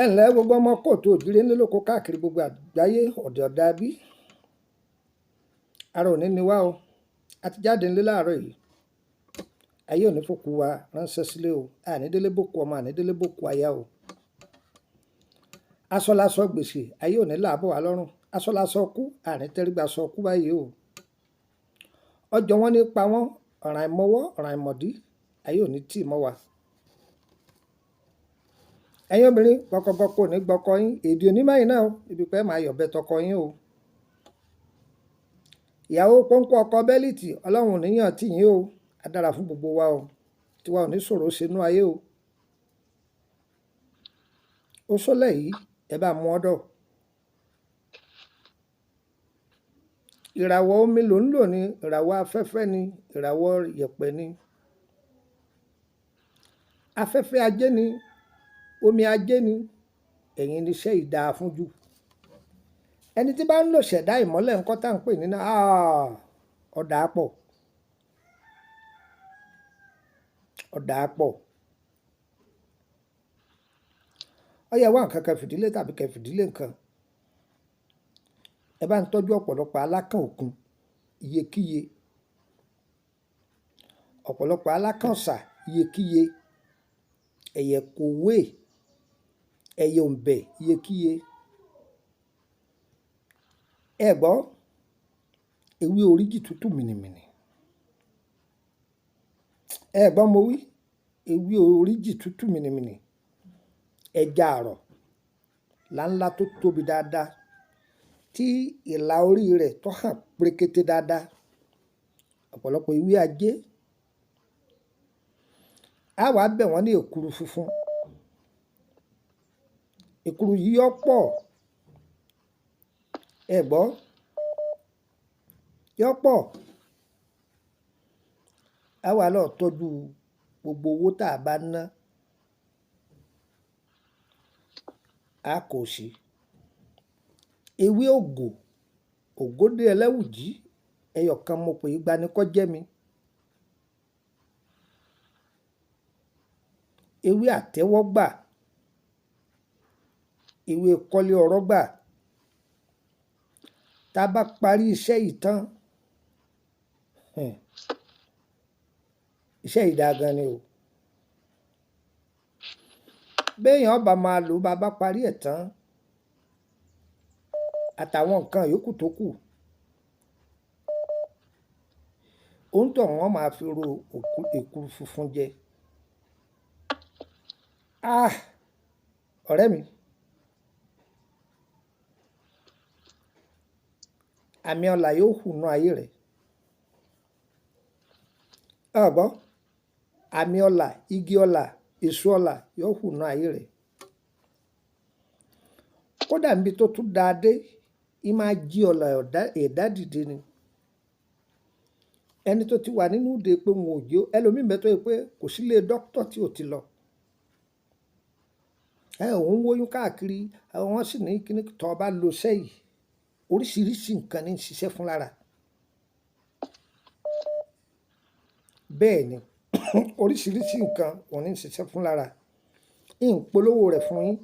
ẹ ǹlẹ́ gbogbo ọmọ kóòtù òjíire nílé lóko káàkiri gbogbo àgbáyé ọ̀dẹ̀ ọ̀dà bí ara òní ni wá o a ti jáde nílé láàárọ̀ yìí ayé òní fòkú wa ránṣẹ́ sílé o ànídélé bòkú ọmọ ànídélé bòkú aya o aṣọ láṣọ gbèsè ayé òní làbọ̀ wá lọ́rùn aṣọ láṣọ kú ànítẹ́rígbà sọ kú báyìí o ọjọ́ wọn ní pa wọ́n ọ̀ràn ìmọwọ́ ọ̀ràn ìmọ̀dí ayé òní tì mọ́ wa ẹ̀yin obìnrin gbọkọgbọkọ ò ní gbọkọ yín èdè onímọ̀yìn náà o ibi pẹ́ máa yọ̀bẹ tọkọ yín o ìyàwó pọ́ńpọ́ ọkọ bẹ́líìtì ọlọ́run ò níyàn tì yín o á dára fún gbogbo wa o tiwa ò ní ṣòro ṣenú ayé o ó sólẹ̀ yìí ẹ bá mú ọdọ̀ ìràwọ̀ omi ló ń lò ní ìràwọ̀ afẹ́fẹ́ ni ìràwọ̀ yẹ̀pẹ̀ ni afẹ́fẹ́ ajé ni omi ajé ni ẹ̀yin níṣẹ́ ìdáa fún jù ẹni tí bá ń lò ṣẹ̀dá ìmọ́lẹ̀ nǹkan tá à ń pè nínú ọ̀dà pọ̀ ọyẹ wá nǹkan kan fìdílé tàbí kẹ fìdílé nǹkan ẹ bá ń tọ́jú ọ̀pọ̀lọpọ̀ alákàn òkun iyekíye ọ̀pọ̀lọpọ̀ alákàn ọ̀sà iyekíye ẹ̀yẹ kòwé ẹ̀yẹ òǹbẹ̀ iyekíye ẹ gbọ́ ewé oríjì tútù mìnìmìnì ẹ gbọ́ mo wí ewé oríjì tútù mìnìmìnì ẹja àrọ̀ láńlá tó tóbi dáadáa tí ìlà orí rẹ̀ tó hàn pérékété dáadáa ọ̀pọ̀lọpọ̀ ewé ajé á wàá bẹ̀ wọ́n ní èkuru funfun èkuru yìí yọ pọ̀ ẹ gbọ́ yọ pọ̀ á wàá lọ tọ́jú gbogbo owó tá a bá ná a kò sí ewé ògòdè ẹlẹ́wùjí ẹyọ kan mo pè é gbanikọ́jẹ́ mi ewé àtẹ́wọ́gbà ewé kọ́lé ọ̀rọ̀ gbà tá a bá parí iṣẹ́ yìí tán iṣẹ́ yìí dáa gan ni o béèyàn ọba máa lò bá bá parí ẹ̀ tán àtàwọn nǹkan yòókù tó kù òun tó wọn máa fi ro èkuru funfun jẹ ọ̀rẹ́ mi àmì ọlà yóò hù nú ayé rẹ̀ ọgbọ́n àmì ọlà igi ọlà èso ọlà yóò hù nú ayé rẹ̀ kódà níbi tó tún dáa dé ì máa jí ọlà ẹ̀dá dìde ni ẹni tó ti wà nínú ìdè pé wọn ò jó ẹlòmíì mẹ́tọ́ yìí pé kò sílé dókítà tí ò ti lọ òun wóyún káàkiri wọ́n sì ní kíní tó bá lo sẹ́yìn oríṣiríṣi nǹkan ní ṣiṣẹ́ fún lára bẹ́ẹ̀ ni oríṣiríṣi nǹkan òun ní ṣiṣẹ́ fún lára ìpolówó rẹ̀ fún yín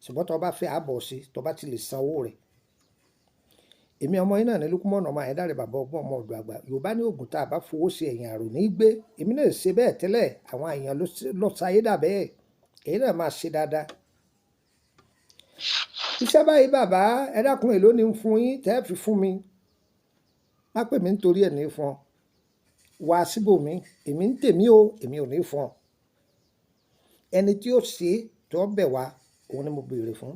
ṣùgbọ́n tó bá fẹ́ àbọ̀ sí tó bá ti lè san owó rẹ̀ èmi ọmọ yín náà ní lukumọ̀nà ọmọ àyẹ̀dáre bàbá ọgbọ́n ọmọ ọ̀dọ̀ àgbà yorùbá ní oògùn tá a bá fowó sí ẹ̀yìn àrò ní gbé èmi náà ṣe bẹ́ẹ̀ tẹ́lẹ̀ àwọn èèyàn ló ṣayé dà bẹ́ẹ̀ èyí náà máa ṣe dáadáa iṣẹ́ báyìí bàbá ẹ dákun èló ni ń fún yín tẹ́ fi fún mi má pè mí nítorí ẹ̀ ní fún ọ wá síbòmí èmi ń tèmi o èmi ò ní fún ọ ẹni tí ó ṣe tó bẹ̀ wá òun ni mo béèrè fún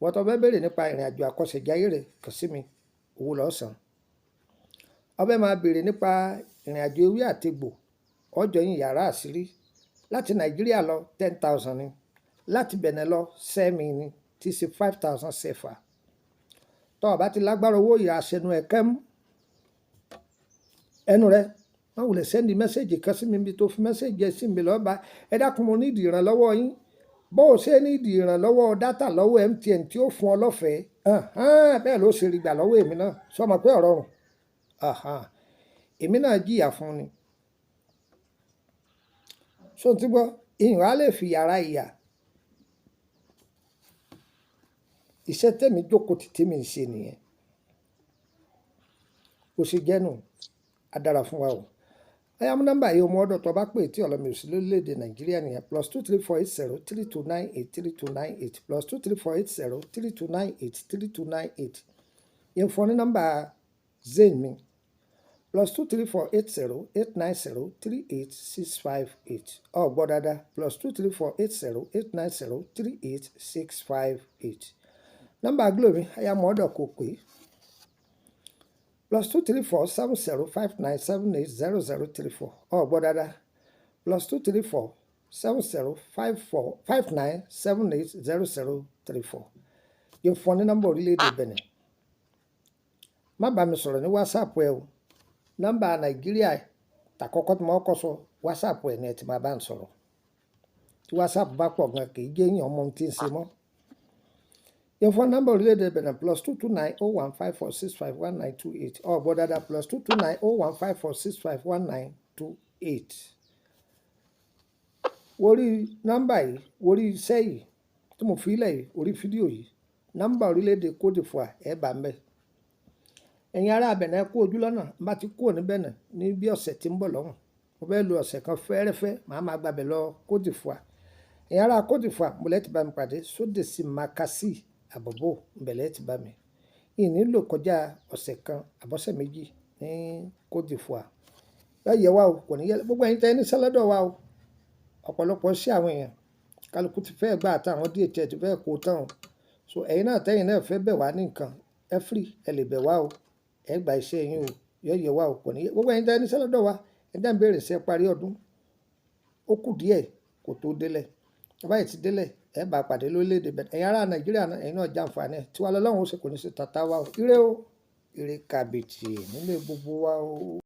wọ́n tó fẹ́ béèrè nípa ìrìn àjò àkọsẹ̀jáyé rẹ̀ kàn sí mi owó lọ́sàn ọbẹ̀ máa béèrè nípa ìrìn àjò ewé àtegbò ọjọ́ yín yàrá àṣírí láti nàìjíríà lọ 10,000 ni láti bẹ̀nẹ̀ lọ sẹ́mi ni tí í ṣe 5,000 sefa tó o bá ti lágbára owó ìyá àṣẹnu ẹ̀kẹ́ mú ẹnu rẹ wọn wulẹ̀ sẹ́ndì mẹ́sẹ̀gì kan sí mi bí tó fi mẹ́sẹ̀gì ẹ̀ sí mi lọ́ba ẹ dákun mo nídìí ìrànlọ́wọ́ yín bó o ṣe nídìí ìrànlọ́wọ́ dátà lọ́wọ́ MTN tí ó fún ọ lọ́fẹ̀ẹ́ bẹ́ẹ̀ ló ṣe rí gbà lọ́wọ́ èmi náà sọmọ pé ọ̀rọ̀ rùn èmi náà jìyà fún ni so ti gbọ́ ìyàn á lè fi yàrá ìyà iṣẹ́ tẹ̀mí jókòó tì tèmi ń ṣe nìyẹn. Bó ṣe jẹ́ nù, á dára fún wa o. Ẹ yá mú nọ́mbà yìí ọmọ ọ̀dọ̀ tó bá pè tí ọ̀lọ́mi ò sí lórílẹ̀‐èdè Nàìjíríà nìyẹn +234803298 +234803298 yẹn fún ọ ní nọ́mbà Zain mi +2348089038658 gbọ́ dáadáa +2348089038658 nọ́mbà Glo mi ẹ yá mú ọ̀dọ̀ kò pé +2347059780034 gbọ́ dáadáa +2347059780034 yẹn fún ọ ní nọ́mbà orílẹ̀-èdè Benin. Má bá mi sọ̀rọ̀ ní WhatsApp ẹ o. Nọ́mbà Nàìjíríà tàkọ́kọ́ tí mo kọ́ sọ WhatsApp ẹ ní ẹ ti máa bá ń sọ̀rọ̀. Tí WhatsApp bá pọ̀ gan kì í jẹ́ èèyàn ọmọ tí ń ṣe mọ́. Yẹn fún nọ́mbà orílẹ̀-èdè Benin +2290154651928 gbọ́ dáadáa +2290154651928. Orí nọ́mbà yìí, orí iṣẹ́ yìí tí mo fi lẹ̀ yìí, orí fídíò yìí, nọ́mbà orílẹ̀-èdè Côte d'Ivoire ẹ bá ń bẹ̀. Ẹ̀yin ará Benin ẹ kú ojú lọ́nà, bá ti kúrò ní Benin ní bí ọ̀sẹ̀ tí ń bọ̀ lọ́hùn. Mo fẹ́ lo ọ̀sẹ̀ kan fẹ́rẹ́fẹ́, màá máa gbàbẹ̀ lọ Côte d'Ivoire. Ẹ̀yin ará Côte d'Ivoire mo lẹ́ ti bá mi pàdé Sódèsì Makassi àbọ̀bọ̀ ìbẹ̀lẹ̀ ti bá mi. Ìnílò kọjá ọ̀sẹ̀ kan àbọ̀sẹ̀ méjì ní Côte d'Ivoire. Yóò yẹ wá o, kò ní yẹ gbogbo ẹ̀yin tẹ́ ní sẹ́lọ́dọ̀ wa o. Ọ̀pọ̀lọpọ̀ sí àwọn èèyàn kálukú ti fẹ́ gbà àtàwọn díẹ̀ tí ẹ ti fẹ́ kó tán o. So ẹ̀yin náà tẹ́yin náà fẹ́ bẹ̀ wá ní nǹkan ẹ free ẹ lè bẹ̀ wá o. Ẹ gba iṣẹ́ yín o, yóò yẹ wá o, kò ní yẹ gbogbo ẹ̀yin tẹ́ ní sẹ́lọ́dọ̀ wa ẹ dá ń béèrè sí ẹ parí ọdún. Ó kù díẹ̀ kò tó délẹ̀. Báyìí ti délẹ̀ ẹ bá pàdé lórílẹ̀‐èdè Benin. Ẹ̀yin ará Nàìjíríà náà ẹ̀yin náà jàǹfààní ẹ̀ tí wà lọ́lọ́run ó ṣe kò ní ṣe tàtà wa o. Ire o, ire kàbìtì nílé gbogbo wa o.